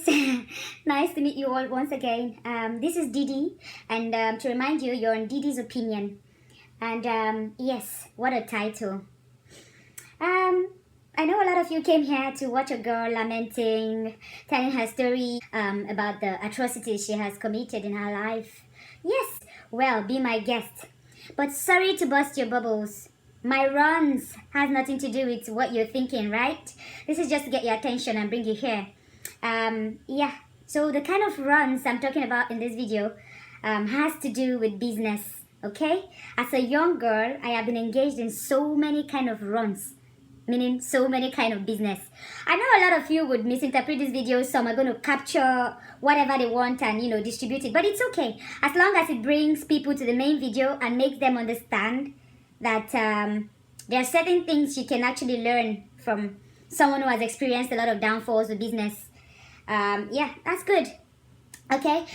guys. Nice to meet you all once again. This is Didi, and to remind you, you're on Didi's Opinion. And yes, what a title. I know a lot of you came here to watch a girl lamenting, telling her story about the atrocities she has committed in her life. Yes, well, be my guest. But sorry to burst your bubbles. My runs has nothing to do with what you're thinking, right? This is just to get your attention and bring you here. Yeah, so the kind of runs I'm talking about in this video has to do with business, okay? As a young girl, I have been engaged in so many kind of runs, meaning so many kind of business. I know a lot of you would misinterpret this video. Some are going to capture whatever they want and, distribute it. But it's okay. As long as it brings people to the main video and makes them understand that there are certain things you can actually learn from someone who has experienced a lot of downfalls with business. Yeah, that's good. Okay,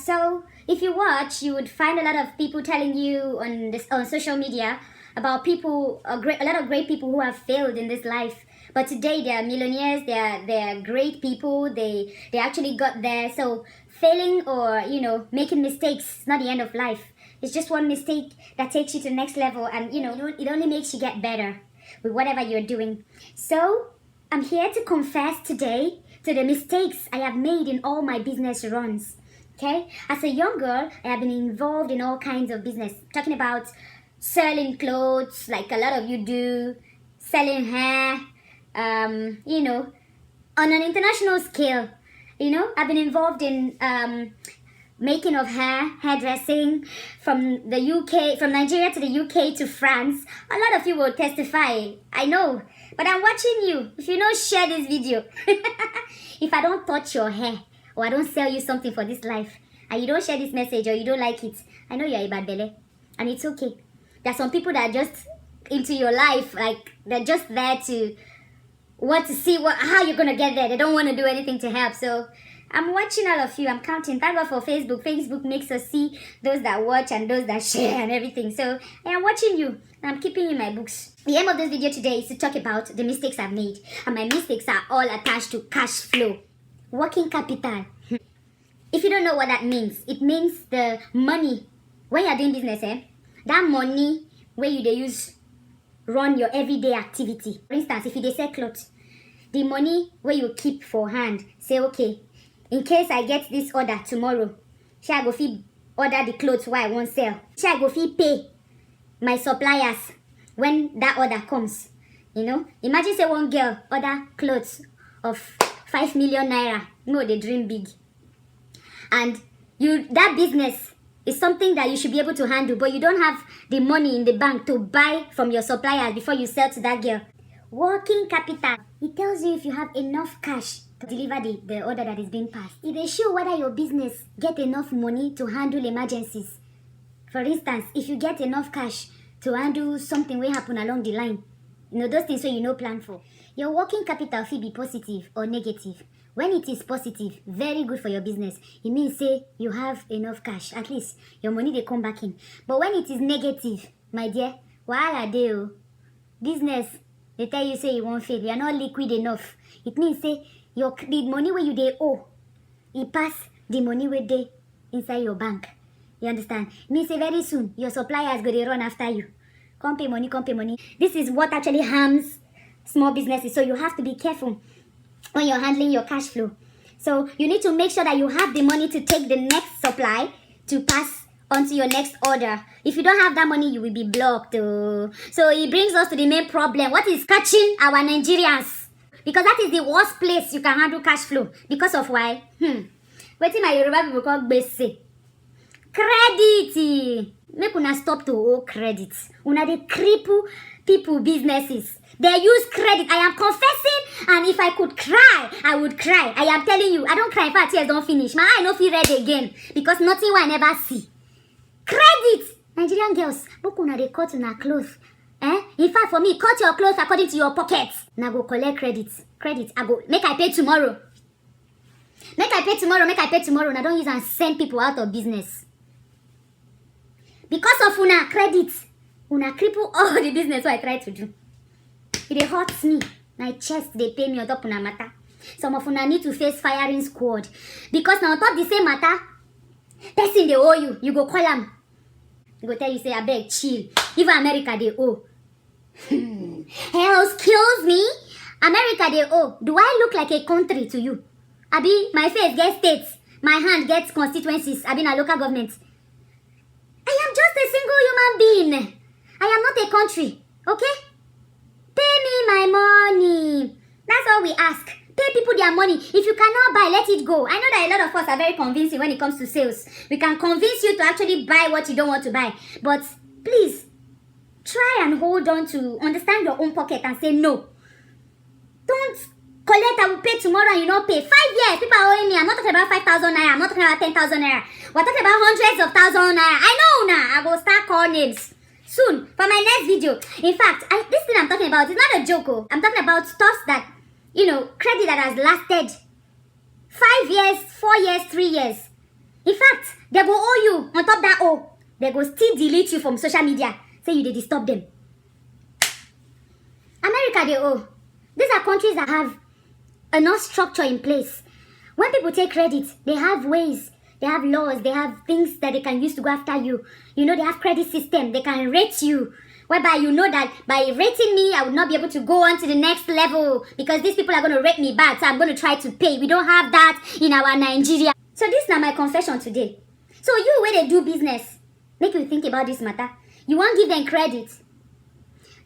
so if you watch, you would find a lot of people telling you on social media about people, a lot of great people who have failed in this life. But today they are millionaires, they're great people, they actually got there. So failing or, making mistakes is not the end of life. It's just one mistake that takes you to the next level, and, it only makes you get better with whatever you're doing. So I'm here to confess today to the mistakes I have made in all my business runs. Okay? As a young girl, I have been involved in all kinds of business. Talking about selling clothes, like a lot of you do, selling hair, on an international scale. I've been involved in making of hairdressing from the UK, from Nigeria to the UK to France. A lot of you will testify, I know, but I'm watching you. If you don't share this video, if I don't touch your hair or I don't sell you something for this life, and you don't share this message or you don't like it, I know you're a bad belly, and it's okay. There's some people that are just into your life, like they're just there to want to see how you're gonna get there. They don't want to do anything to help. So I'm watching all of you. I'm counting. Thank God for Facebook. Facebook makes us see those that watch and those that share and everything. So I'm watching you. And I'm keeping you in my books. The aim of this video today is to talk about the mistakes I've made. And my mistakes are all attached to cash flow. Working capital. If you don't know what that means, it means the money. When you're doing business, that money where you they use run your everyday activity. For instance, if you they sell clothes, the money where you keep for hand, say, okay, in case I get this order tomorrow, shall I go fee order the clothes why I won't sell? Shall I go fee pay my suppliers when that order comes? Imagine say one girl order clothes of 5 million naira. No, they dream big. And that business is something that you should be able to handle, but you don't have the money in the bank to buy from your suppliers before you sell to that girl. Working capital. It tells you if you have enough cash to deliver the order that is being passed. It will show whether your business get enough money to handle emergencies. For instance, if you get enough cash to handle something will happen along the line, those things where you no plan for. Your working capital will be positive or negative. When it is positive, very good for your business. It means say you have enough cash. At least your money they come back in. But when it is negative, my dear, wahala dey. Business, they tell you say you won't fail. You are not liquid enough. It means say the money where you they owe, it pass the money where they inside your bank. You understand? It means say very soon your suppliers go to run after you. Come pay money, come pay money. This is what actually harms small businesses. So you have to be careful when you're handling your cash flow. So you need to make sure that you have the money to take the next supply to pass on to your next order. If you don't have that money, you will be blocked. So it brings us to the main problem. What is catching our Nigerians? Because that is the worst place you can handle cash flow. Because of why? Wetin my Yoruba people call gbese. Credit. Make una stop to owe credit. Una dey cripple people businesses. They use credit. I am confessing, and if I could cry, I would cry. I am telling you, I don't cry if our tears don't finish. My eye no feel red again because nothing will I never see. Credit. Nigerian girls, look una dey cut una clothes. In fact, for me, cut your clothes according to your pockets. Now go collect credit. I go make I pay tomorrow. Make I pay tomorrow. Now don't use and send people out of business. Because of una credit, una cripple all the business what I try to do. It hurts me. My chest, they pay me on top una matter. Some of una need to face firing squad. Because now on top the same matter, person they owe you, you go call them. You go tell you say, I beg, chill. Even America they owe. Hell, excuse me. America they owe. Do I look like a country to you? Abi, my face gets states. My hand gets constituencies. Abi, na local government. I am just a single human being. I am not a country. Okay? Pay me my money. That's all we ask. Pay people their money. If you cannot buy, let it go. I know that a lot of us are very convincing when it comes to sales. We can convince you to actually buy what you don't want to buy. But please, try and hold on to understand your own pocket and say no. Don't collect, I will pay tomorrow and you not pay. 5 years, people are owing me. I'm not talking about 5,000 naira. I'm not talking about 10,000 naira. We're talking about hundreds of thousands naira. I know now. I will start calling names soon for my next video. In fact, this thing I'm talking about is not a joke. Oh. I'm talking about stuff that, credit that has lasted 5 years, 4 years, 3 years. In fact, they will owe you on top that they will still delete you from social media. Say you they disturb them. America they owe. These are countries that have enough structure in place. When people take credit, they have ways, they have laws, they have things that they can use to go after you. They have credit system, they can rate you. Whereby you know that by rating me, I would not be able to go on to the next level because these people are going to rate me bad, so I'm going to try to pay. We don't have that in our Nigeria. So this is now my confession today. So you, when they do business, make you think about this matter. You won't give them credit.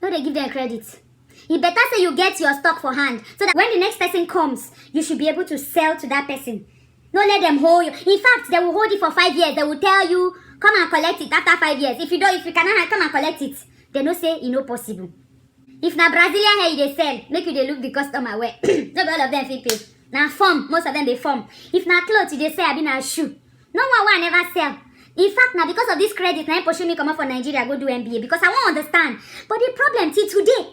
No, they give them credit. You better say you get your stock for hand so that when the next person comes, you should be able to sell to that person. Don't let them hold you. In fact, they will hold it for 5 years. They will tell you, come and collect it after 5 years. If you cannot come and collect it, they don't say it's not possible. If na Brazilian hair they sell, make you they look the customer way. Not all of them fit pay. Now form, most of them they form. If na clothes they say I be na shoe. No one will never sell. In fact, now because of this credit, now pushing me come up from Nigeria go do MBA because I won't understand. But the problem till today,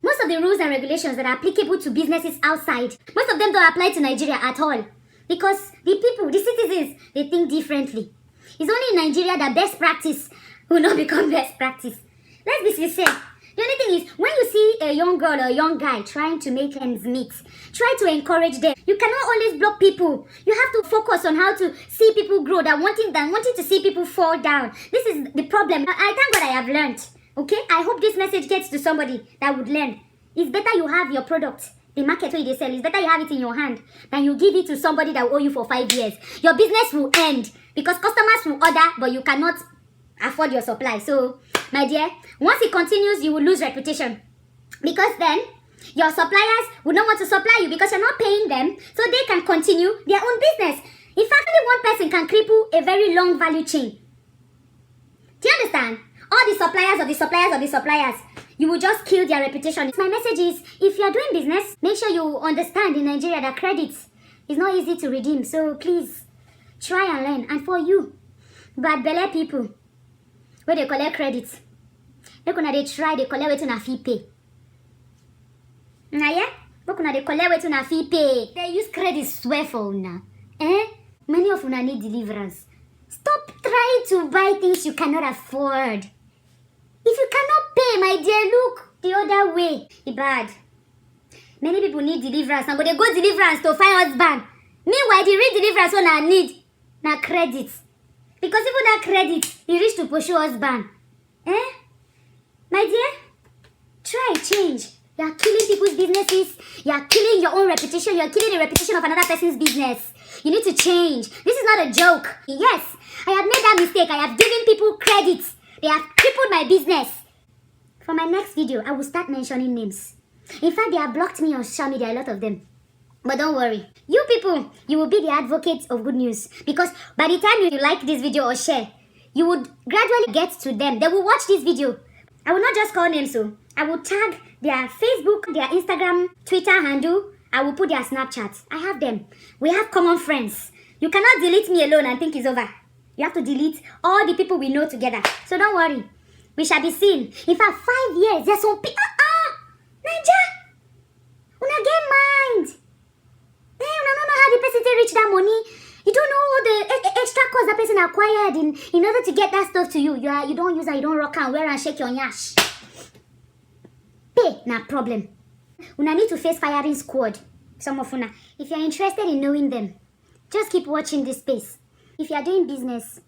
most of the rules and regulations that are applicable to businesses outside, most of them don't apply to Nigeria at all. Because the people, the citizens, they think differently. It's only in Nigeria that best practice will not become best practice. Let's be sincere. The only thing is, when you see a young girl or a young guy trying to make ends meet, try to encourage them. You cannot always block people. You have to focus on how to see people grow than wanting to see people fall down. This is the problem. I thank God I have learned. Okay? I hope this message gets to somebody that would learn. It's better you have your product, the market where they sell. It's better you have it in your hand than you give it to somebody that will owe you for 5 years. Your business will end because customers will order, but you cannot afford your supply. So, my dear, once it continues, you will lose reputation. Because then, your suppliers will not want to supply you because you're not paying them, so they can continue their own business. In fact, only one person can cripple a very long value chain. Do you understand? All the suppliers of the suppliers of the suppliers, you will just kill their reputation. My message is, if you're doing business, make sure you understand in Nigeria that credit is not easy to redeem. So please, try and learn. And for you, bad belly people, where they collect credit, look when they try, they collect it on a fee pay. Nah, yeah? Look when they collect it on a fee pay. They use credit swear for now. Many of una need deliverance. Stop trying to buy things you cannot afford. If you cannot pay, my dear, look the other way. It's bad. Many people need deliverance. And they go deliverance to find husband. Meanwhile, the real deliverance one I need na credit. Because even that credit, you reach to pursue husband. My dear, try change. You are killing people's businesses. You are killing your own reputation. You are killing the reputation of another person's business. You need to change. This is not a joke. Yes, I have made that mistake. I have given people credit. They have crippled my business. For my next video, I will start mentioning names. In fact, they have blocked me on social media, a lot of them. But don't worry. You people, you will be the advocates of good news. Because by the time you like this video or share, you would gradually get to them. They will watch this video. I will not just call names, so I will tag their Facebook, their Instagram, Twitter handle. I will put their Snapchat. I have them. We have common friends. You cannot delete me alone and think it's over. You have to delete all the people we know together. So don't worry. We shall be seen. In fact, 5 years, there's some people. Naija! Una get mind. Una don't know how the person reach that money. You don't know all the extra cost that person acquired in order to get that stuff to you. You don't use it, you don't rock and wear and shake your nyash. Pay, na problem. Una need to face firing squad. some of una. If you're interested in knowing them, just keep watching this space. If you're doing business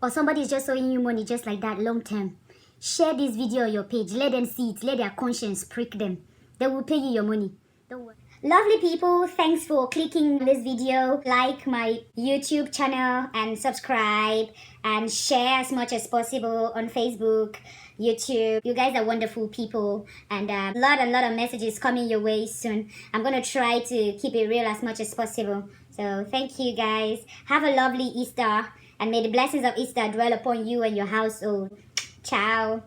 or somebody is just owing you money just like that long term, share this video on your page. Let them see it. Let their conscience prick them. They will pay you your money. Don't worry. Lovely people, thanks for clicking this video. Like my YouTube channel and subscribe and share as much as possible on Facebook, YouTube. You guys are wonderful people, and a lot of messages coming your way soon. I'm gonna try to keep it real as much as possible. So thank you guys. Have a lovely Easter, and may the blessings of Easter dwell upon you and your household. Ciao.